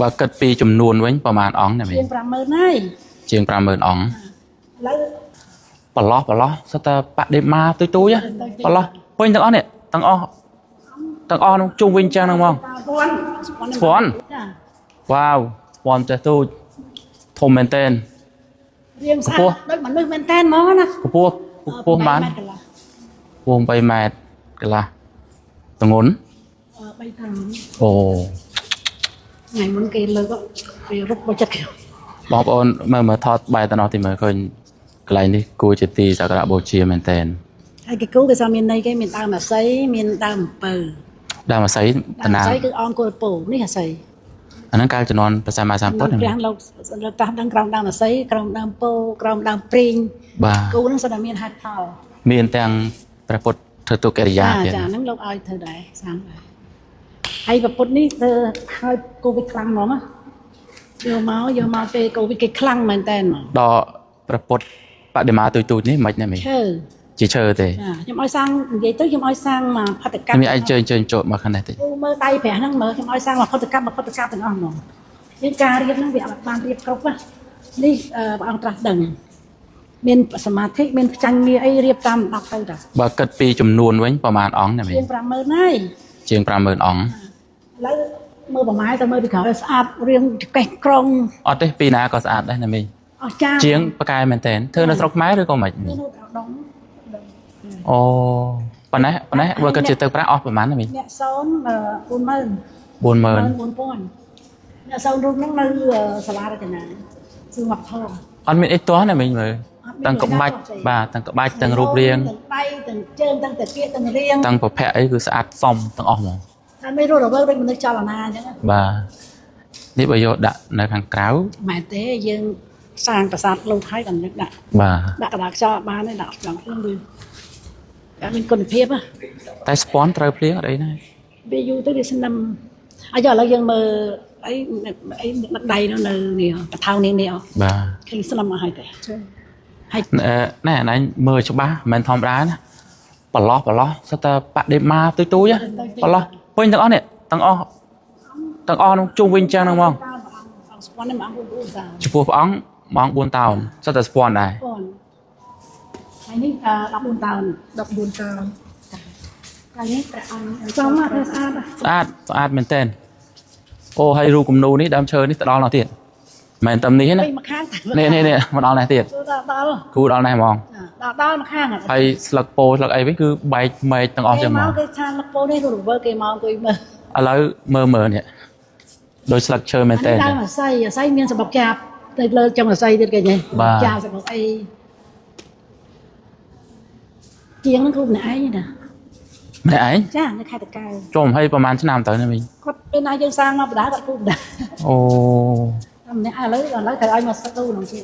បើគិតពីចំនួនវិញប្រហែលអង្គណាមីជាង50000ហើយជាង50000អង្គឥឡូវប្រឡោះសិតតែបដិមាទុយប្រឡោះពេញទាំងអស់នេះទាំងអស់នោះជុំវិញចឹងហ្នឹងហ្មងស្ពាន់វ៉ាវស្ពាន់ចេះទូចធំមែនតើរៀងស្អាតដូចមនុស្សមែនតើហ្មងណាកម្ពស់បានពង3ម៉ែត្រកន្លះទងន់3ត្រង់អូថ្ងៃមុនគេលើកវារុកមកចិត្តគេបងប្អូនមើលថតបែរទៅនោះទីមើលឃើញកន្លែងនេះគួរជាទីសក្ការៈបូជាមែនតើហើយគេគូគេថាមានន័យគេមានដើមអាស័យមានដើមអំពៅដើមអាស័យតាណាអាស័យគឺអង្គុលពោនេះអាស័យអាហ្នឹងកាលជំនាន់ប្រសាមាសម្ពុទ្ធព្រះលោកត្រាស់ដឹងក្រោមដើមអាស័យក្រោមដើមពោក្រោមដើមព្រីងបាទគូហ្នឹងសុទ្ធតែមានហេតុផលមានទាំងព្រះពុទ្ធធ្វើទុកិរិយាទៀតចាហ្នឹងលោកឲ្យធ្វើដែរសាងដែរហើយព្រះពុទ្ធនេះធ្វើហើយកូវីដខ្លាំងហ្មងយកមកពេលកូវីដគេខ្លាំងមែនតើដល់ព្រះពុទ្ធបដិមាទុយនេះមិនណាមីជាឈើទេខ្ញុំឲ្យសាងនិយាយទៅខ្ញុំឲ្យសាងមកផតកម្មមានឯងជើញចូលមកខាងនេះទេមើលដៃព្រះហ្នឹងមើលខ្ញុំឲ្យសាងមកផតកម្មទាំងអស់ហ្មងយើងការរៀបហ្នឹងវាអត់បានរៀបគ្រប់ណានេះព្រះអង្គត្រាស់ដឹងមានសមាធិមានចាញ់ងារអីរៀបតាម10ទៅតាបើគិតពីចំនួនវិញប្រហែលអង្គណាមីជាង50000ហើយជាង50000អង្គឥឡូវមើលប្រម៉ែទៅមើលពីក្រោយស្អាតរៀងកេះក្រុងអត់ទេពីណាក៏ស្អាតដែរណាមីអស្ចារ្យជាងប៉កែមែនតើធ្វើនៅស្រុកខ្មែរឬក៏មិនអូប៉ុណ្ណេះបើគិតជាទៅប្រាក់អស់ប្រហែលណាមីអ្នកសូន40000 4000អ្នកសូនរូបហ្នឹងនៅសាលារចនាគឺមកថងអត់មានអីទាស់ណាមីមើលទាំងក្បាច់បាទទាំងក្បាច់ទាំងរូបរាងទាំងដៃទាំងជើងទាំងតាគៀកទាំងរាងទាំងប្រភេទអីគឺស្អាតសមទាំងអស់ហ្មងថាមិនរស់រវើកដូចមនុស្សចលនាអញ្ចឹងបាទនេះបើយកដាក់នៅខាងក្រៅមែនទេយើងសាងប្រាសាទលោកហើយដល់យើងដាក់កណ្ដាលខ្យល់បានទេដាក់ខ្លាំងខ្លួនវាតែមានគុណភាពតែស្ពាន់ត្រូវភ្លៀងអត់អីណាវាយូរទៅវាស្នឹមហើយឥឡូវយើងមើលអីដឹកដៃនៅនេះកថៅនេះបាទឃើញស្នឹមអស់ហើយទេហើយណែអញមើលច្បាស់មិនធម្មតាណាប្រឡោះសិតតែបដិមាទុយប្រឡោះពេញទាំងអស់នេះទាំងអស់នោះជុំវិញចឹងហ្នឹងហ្មងស្ពាន់នេះមក4តោនចំពោះព្រះអង្គម៉ោង4តោនសិតតែស្ពាន់ដែរហើយនេះ14តោនហើយនេះព្រះអង្គចំមកស្អាតមែនតើអូហើយរូបគំនូនេះដើមឈើនេះទៅដល់នោះទៀតមែនតែនេះណានេះមកដល់នេះទៀតគូដល់នេះហ្មងដល់មកខាងហើយស្លឹកពោស្លឹកអីវិញគឺបែកមែកទាំងអស់ចឹងហ្មងគេថាស្លឹកពោនេះរវើគេមកអង្គុយមើលឥឡូវមើលនេះដោយស្លឹកឈើមែនតើដើមអាស័យមានសម្បកចាប់ទៅលើចំអាស័យទៀតគេនេះចាប់សម្បកអីជាងហ្នឹងគ្រូម្នាក់ឯងណាម្នាក់ឯងចានៅខេត្តតកែវចូល20ប្រហែលឆ្នាំទៅណាមីគាត់ពេលណាយើងសាងមកបដាគាត់គ្រូបដាអូម្នាក់ឥឡូវត្រូវឲ្យមកស្ទូក្នុងទៀត